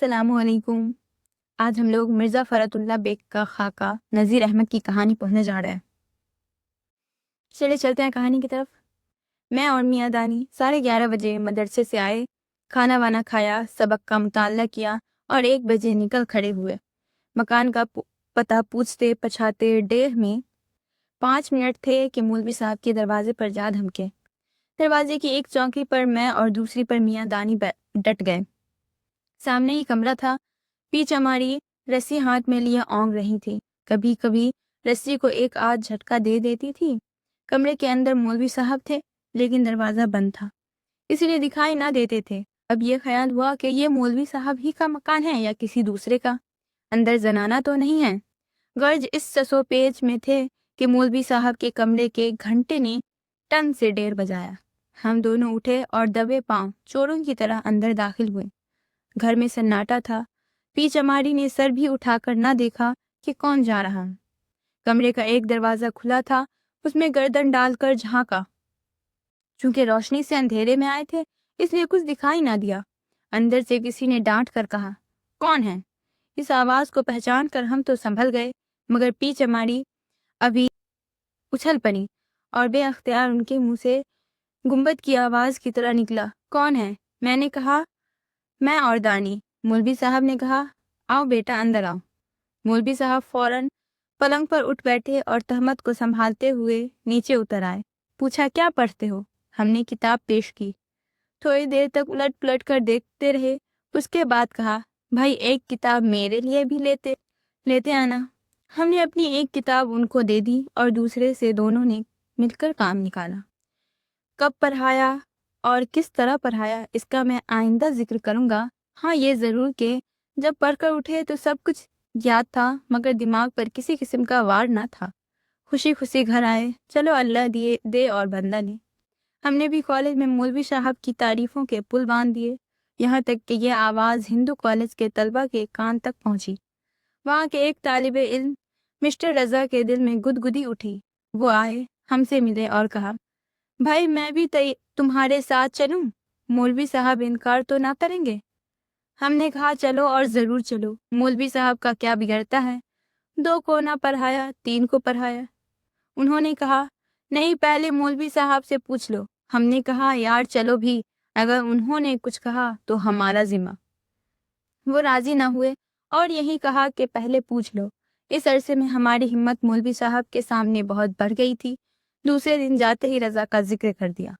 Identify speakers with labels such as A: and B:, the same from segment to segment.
A: السلام علیکم۔ آج ہم لوگ مرزا فرت اللہ بیگ کا خاکہ نذیر احمد کی کہانی پڑھنے جا رہے ہیں۔ چلے چلتے ہیں کہانی کی طرف۔ میں اور میاں دانی 11:30 بجے مدرسے سے آئے، کھانا وانا کھایا، سبق کا مطالعہ کیا اور 1 بجے نکل کھڑے ہوئے۔ مکان کا پتہ پوچھتے پچھاتے 1:30 میں 5 منٹ تھے کہ مولوی صاحب کے دروازے پر جا دھمکے۔ دروازے کی ایک چوکی پر میں اور دوسری پر میاں دانی ڈٹ گئے۔ سامنے ہی کمرہ تھا، پیچھ ہماری رسی ہاتھ میں لیے اونگ رہی تھی، کبھی کبھی رسی کو ایک آدھ جھٹکا دے دیتی تھی۔ کمرے کے اندر مولوی صاحب تھے لیکن دروازہ بند تھا، اس لیے دکھائی نہ دیتے تھے۔ اب یہ خیال ہوا کہ یہ مولوی صاحب ہی کا مکان ہے یا کسی دوسرے کا، اندر زنانہ تو نہیں ہے۔ غرض اس سسو پیچ میں تھے کہ مولوی صاحب کے کمرے کے گھنٹے نے ٹن سے 1:30 بجایا۔ ہم دونوں اٹھے اور دبے پاؤں چوروں کی طرح اندر داخل ہوئے۔ گھر میں سناٹا تھا، پیچھ ہماری نے سر بھی اٹھا کر نہ دیکھا کہ کون جا رہا۔ کمرے کا ایک دروازہ کھلا تھا، اس میں گردن ڈال کر جھانکا۔ چونکہ روشنی سے اندھیرے میں آئے تھے اس لیے کچھ دکھائی نہ دیا۔ اندر سے کسی نے ڈانٹ کر کہا، کون ہے؟ اس آواز کو پہچان کر ہم تو سنبھل گئے، مگر پیچھ ہماری ابھی اچھل پڑی اور بے اختیار ان کے منہ سے گنبد کی آواز کی طرح نکلا، کون ہے؟ میں نے کہا، میں اور دانی۔ مولوی صاحب نے کہا، آؤ بیٹا اندر آؤ۔ مولوی صاحب فوراً پلنگ پر اٹھ بیٹھے اور تہمت کو سنبھالتے ہوئے نیچے اتر آئے۔ پوچھا، کیا پڑھتے ہو؟ ہم نے کتاب پیش کی۔ تھوڑی دیر تک الٹ پلٹ کر دیکھتے رہے، اس کے بعد کہا، بھائی ایک کتاب میرے لیے بھی لیتے آنا۔ ہم نے اپنی ایک کتاب ان کو دے دی اور دوسرے سے دونوں نے مل کر کام نکالا۔ کب پڑھایا اور کس طرح پڑھایا اس کا میں آئندہ ذکر کروں گا۔ ہاں یہ ضرور کہ جب پڑھ کر اٹھے تو سب کچھ یاد تھا مگر دماغ پر کسی قسم کا وار نہ تھا۔ خوشی خوشی گھر آئے، چلو اللہ دے اور بندہ نے۔ ہم نے بھی کالج میں مولوی صاحب کی تعریفوں کے پل باندھ دیے، یہاں تک کہ یہ آواز ہندو کالج کے طلبہ کے کان تک پہنچی۔ وہاں کے ایک طالب علم مسٹر رضا کے دل میں گدگدی اٹھی۔ وہ آئے، ہم سے ملے اور کہا، بھائی میں بھی تمہارے ساتھ چلوں؟ مولوی صاحب انکار تو نہ کریں گے؟ ہم نے کہا، چلو اور ضرور چلو، مولوی صاحب کا کیا بگڑتا ہے، 2 کو نہ پڑھایا 3 کو پڑھایا۔ انہوں نے کہا، نہیں پہلے مولوی صاحب سے پوچھ لو۔ ہم نے کہا، یار چلو بھی، اگر انہوں نے کچھ کہا تو ہمارا ذمہ۔ وہ راضی نہ ہوئے اور یہی کہا کہ پہلے پوچھ لو۔ اس عرصے میں ہماری ہمت مولوی صاحب کے سامنے بہت بڑھ گئی تھی۔ دوسرے دن جاتے ہی رضا کا ذکر کر دیا۔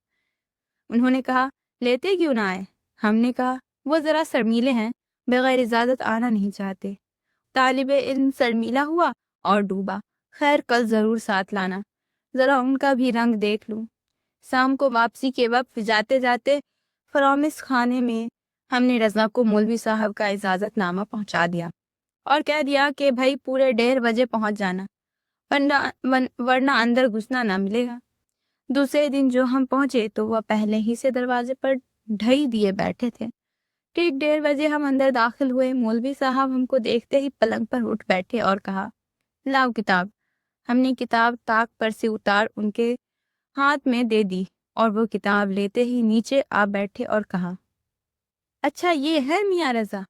A: انہوں نے کہا، لیتے کیوں نہ آئے؟ ہم نے کہا، وہ ذرا شرمیلے ہیں، بغیر اجازت آنا نہیں چاہتے۔ طالب علم شرمیلا ہوا اور ڈوبا۔ خیر کل ضرور ساتھ لانا، ذرا ان کا بھی رنگ دیکھ لوں۔ شام کو واپسی کے وقت جاتے جاتے فرامس خانے میں ہم نے رضا کو مولوی صاحب کا اجازت نامہ پہنچا دیا اور کہہ دیا کہ بھائی پورے 1:30 بجے پہنچ جانا، ورنہ اندر گھسنا نہ ملے گا۔ دوسرے دن جو ہم پہنچے تو وہ پہلے ہی سے دروازے پر ڈھئی دیے بیٹھے تھے۔ ٹھیک 1:30 بجے ہم اندر داخل ہوئے۔ مولوی صاحب ہم کو دیکھتے ہی پلنگ پر اٹھ بیٹھے اور کہا، لاؤ کتاب۔ ہم نے کتاب طاق پر سے اتار ان کے ہاتھ میں دے دی اور وہ کتاب لیتے ہی نیچے آ بیٹھے اور کہا، اچھا یہ ہے میاں رضا؟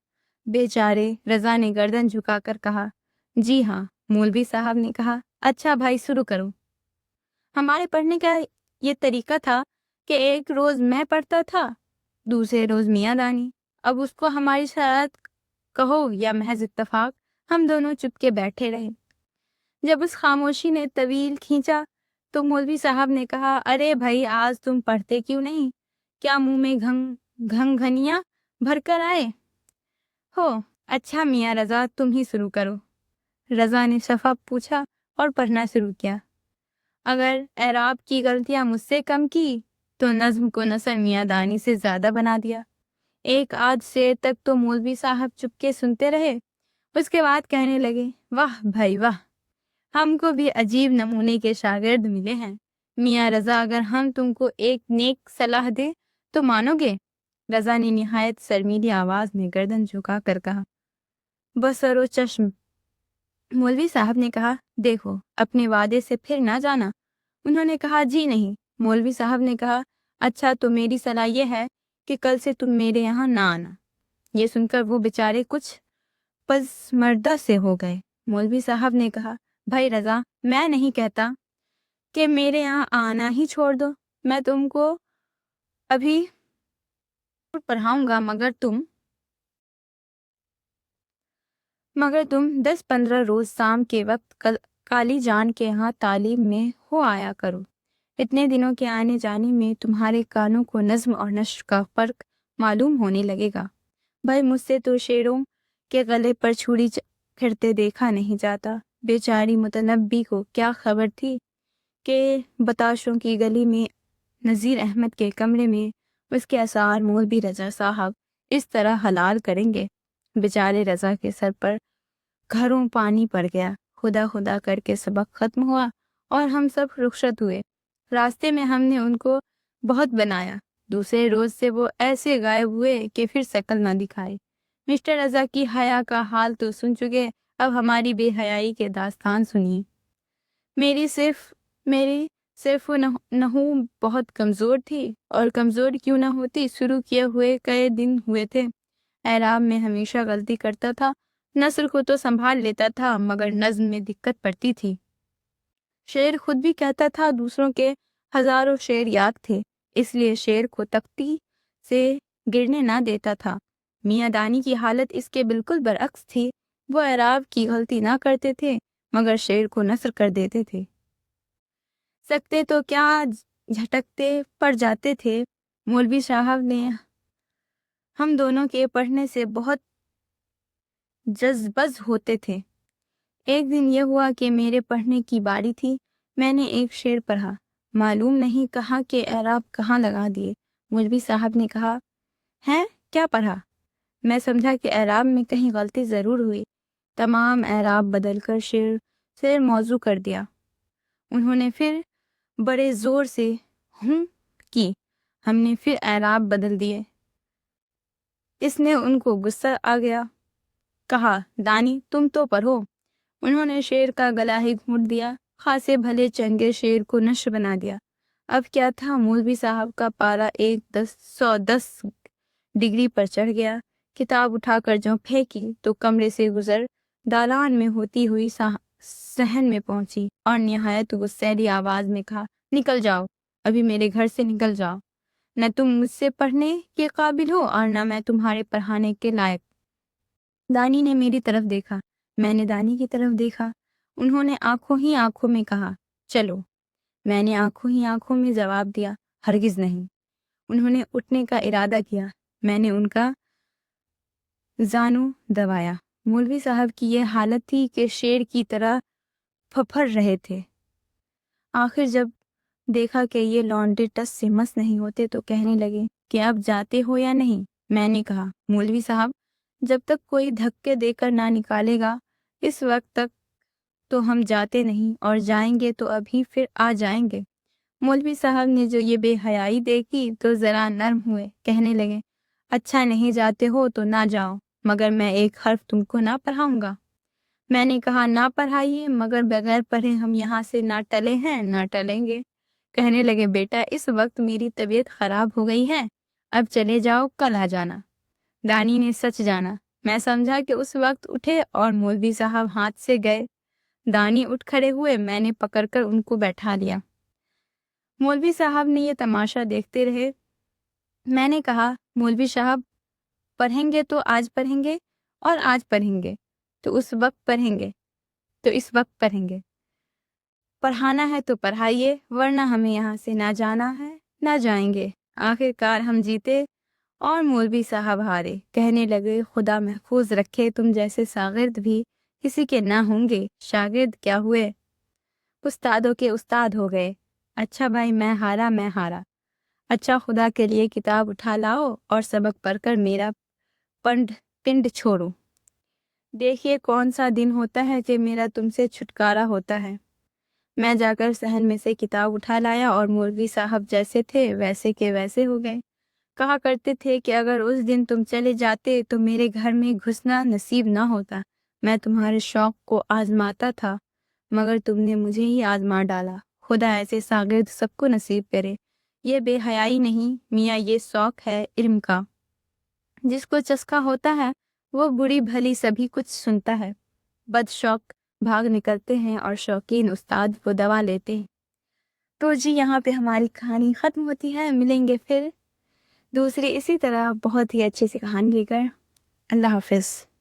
A: بیچارے رضا نے گردن جھکا کر کہا، جی ہاں۔ مولوی صاحب نے کہا، اچھا بھائی شروع کرو۔ ہمارے پڑھنے کا یہ طریقہ تھا کہ ایک روز میں پڑھتا تھا، دوسرے روز میاں دانی۔ اب اس کو ہماری شرارت کہو یا محض اتفاق، ہم دونوں چپ کے بیٹھے رہے۔ جب اس خاموشی نے طویل کھینچا تو مولوی صاحب نے کہا، ارے بھائی آج تم پڑھتے کیوں نہیں؟ کیا منہ میں گھنگھنیاں بھر کر آئے ہو؟ اچھا میاں رضا تم ہی شروع کرو۔ رضا نے صفحہ پوچھا اور پڑھنا شروع کیا۔ اگر اعراب کی غلطیاں مجھ سے کم کی تو نظم کو نثر میاں دانی سے زیادہ بنا دیا۔ ایک آدھ شعر تک تو مولوی صاحب چپ کے سنتے رہے، اس کے بعد کہنے لگے، واہ بھائی واہ، ہم کو بھی عجیب نمونے کے شاگرد ملے ہیں۔ میاں رضا اگر ہم تم کو ایک نیک صلاح دے تو مانو گے؟ رضا نے نہایت شرمیلی آواز میں گردن جھکا کر کہا، بصر و چشم۔ مولوی صاحب نے کہا، دیکھو اپنے وعدے سے پھر نہ جانا۔ انہوں نے کہا، جی نہیں۔ مولوی صاحب نے کہا، اچھا تو میری صلاح یہ ہے کہ کل سے تم میرے یہاں نہ آنا۔ یہ سن کر وہ بیچارے کچھ پسماندہ سے ہو گئے۔ مولوی صاحب نے کہا، بھائی رضا، میں نہیں کہتا کہ میرے یہاں آنا ہی چھوڑ دو، میں تم کو ابھی پڑھاؤں گا، مگر تم 10-15 روز شام کے وقت کالی جان کے ہاں تعلیم میں ہو آیا کرو۔ اتنے دنوں کے آنے جانے میں تمہارے کانوں کو نظم اور نثر کا فرق معلوم ہونے لگے گا۔ بھائی، مجھ سے تو شیروں کے گلے پر چھری پھرتے دیکھا نہیں جاتا۔ بیچاری متنبی کو کیا خبر تھی کہ بتاشوں کی گلی میں نذیر احمد کے کمرے میں اس کے اشعار مولوی رضا صاحب اس طرح حلال کریں گے۔ بیچارے رضا کے سر پر گھروں پانی پڑ گیا۔ خدا خدا کر کے سبق ختم ہوا اور ہم سب رخصت ہوئے۔ راستے میں ہم نے ان کو بہت بنایا۔ دوسرے روز سے وہ ایسے غائب ہوئے کہ پھر شکل نہ دکھائی۔ مسٹر رضا کی حیا کا حال تو سن چکے، اب ہماری بے حیائی کے داستان سنیے۔ میری صرف نحو بہت کمزور تھی، اور کمزور کیوں نہ ہوتی، شروع کیے ہوئے کئی دن ہوئے تھے۔ اعراب میں ہمیشہ غلطی کرتا تھا، نثر کو تو سنبھال لیتا تھا مگر نظم میں دقت پڑتی تھی۔ شعر خود بھی کہتا تھا، دوسروں کے ہزاروں شعر یاد تھے، اس لیے شعر کو تختی سے گرنے نہ دیتا تھا۔ میاں دانی کی حالت اس کے بالکل برعکس تھی، وہ اعراب کی غلطی نہ کرتے تھے مگر شعر کو نثر کر دیتے تھے۔ سکتے تو کیا جھٹکتے پڑ جاتے تھے۔ مولوی صاحب نے ہم دونوں کے پڑھنے سے بہت جذبز ہوتے تھے۔ ایک دن یہ ہوا کہ میرے پڑھنے کی باری تھی، میں نے ایک شعر پڑھا، معلوم نہیں کہا کہ اعراب کہاں لگا دیے۔ مولوی صاحب نے کہا، ہیں کیا پڑھا؟ میں سمجھا کہ اعراب میں کہیں غلطی ضرور ہوئی، تمام اعراب بدل کر شعر موضوع کر دیا۔ انہوں نے پھر بڑے زور سے ہوں کی، ہم نے پھر اعراب بدل دیے۔ اس نے ان کو غصہ آ گیا، کہا، دانی تم تو پڑھو۔ انہوں نے شعر کا گلا ہی گھونٹ دیا، خاصے بھلے چنگے شعر کو نثر بنا دیا۔ اب کیا تھا، مولوی صاحب کا پارا 110 ڈگری پر چڑھ گیا۔ کتاب اٹھا کر جو پھینکی تو کمرے سے گزر دالان میں ہوتی ہوئی صحن میں پہنچی اور نہایت غصیلی آواز میں کہا، نکل جاؤ، ابھی میرے گھر سے نکل جاؤ، نہ تم مجھ سے پڑھنے کے قابل ہو اور نہ میں تمہارے پڑھانے کے لائق۔ دانی نے میری طرف دیکھا، میں نے دانی کی طرف دیکھا۔ انہوں نے آنکھوں ہی آنکھوں میں کہا، چلو۔ میں نے آنکھوں ہی آنکھوں میں جواب دیا، ہرگز نہیں۔ انہوں نے اٹھنے کا ارادہ کیا، میں نے ان کا زانو دبایا۔ مولوی صاحب کی یہ حالت تھی کہ شیر کی طرح پھپھر رہے تھے۔ آخر جب دیکھا کہ یہ لانڈے ٹس سے مس نہیں ہوتے تو کہنے لگے کہ اب جاتے ہو یا نہیں؟ میں نے کہا، مولوی صاحب، جب تک کوئی دھکے دے کر نہ نکالے گا اس وقت تک تو ہم جاتے نہیں، اور جائیں گے تو ابھی پھر آ جائیں گے۔ مولوی صاحب نے جو یہ بے حیائی دیکھی تو ذرا نرم ہوئے، کہنے لگے، اچھا نہیں جاتے ہو تو نہ جاؤ، مگر میں ایک حرف تم کو نہ پڑھاؤں گا۔ میں نے کہا، نہ پڑھائیے، مگر بغیر پڑھے ہم یہاں سے نہ ٹلے ہیں نہ ٹلیں گے۔ کہنے لگے، بیٹا اس وقت میری طبیعت خراب ہو گئی ہے، اب چلے جاؤ، کل آ جانا۔ دانی نے سچ جانا، میں سمجھا کہ اس وقت اٹھے اور مولوی صاحب ہاتھ سے گئے۔ دانی اٹھ کھڑے ہوئے، میں نے پکڑ کر ان کو بیٹھا لیا۔ مولوی صاحب نے یہ تماشا دیکھتے رہے۔ میں نے کہا، مولوی صاحب، پڑھیں گے تو آج پڑھیں گے، اور آج پڑھیں گے تو اس وقت پڑھیں گے تو اس وقت پڑھیں گے۔ پڑھانا ہے تو پڑھائیے، ورنہ ہمیں یہاں سے نہ جانا ہے نہ جائیں گے۔ آخر کار ہم جیتے اور مولوی صاحب ہارے۔ کہنے لگے، خدا محفوظ رکھے، تم جیسے شاگرد بھی کسی کے نہ ہوں گے۔ شاگرد کیا ہوئے، استادوں کے استاد ہو گئے۔ اچھا بھائی، میں ہارا۔ اچھا، خدا کے لیے کتاب اٹھا لاؤ اور سبق پڑھ کر میرا پنڈ چھوڑو۔ دیکھیے کون سا دن ہوتا ہے کہ میرا تم سے چھٹکارا ہوتا ہے۔ میں جا کر صحن میں سے کتاب اٹھا لایا اور مولوی صاحب جیسے تھے ویسے کے ویسے ہو گئے۔ کہا کرتے تھے کہ اگر اس دن تم چلے جاتے تو میرے گھر میں گھسنا نصیب نہ ہوتا۔ میں تمہارے شوق کو آزماتا تھا مگر تم نے مجھے ہی آزما ڈالا۔ خدا ایسے شاگرد سب کو نصیب کرے۔ یہ بے حیائی نہیں میاں، یہ شوق ہے علم کا۔ جس کو چسکا ہوتا ہے وہ بری بھلی سبھی کچھ سنتا ہے، بد شوق بھاگ نکلتے ہیں اور شوقین استاد وہ دوا لیتے ہیں۔ تو جی یہاں پہ ہماری کہانی ختم ہوتی ہے، ملیں گے پھر دوسری اسی طرح بہت ہی اچھی سی کہانی لے کر۔ اللہ حافظ۔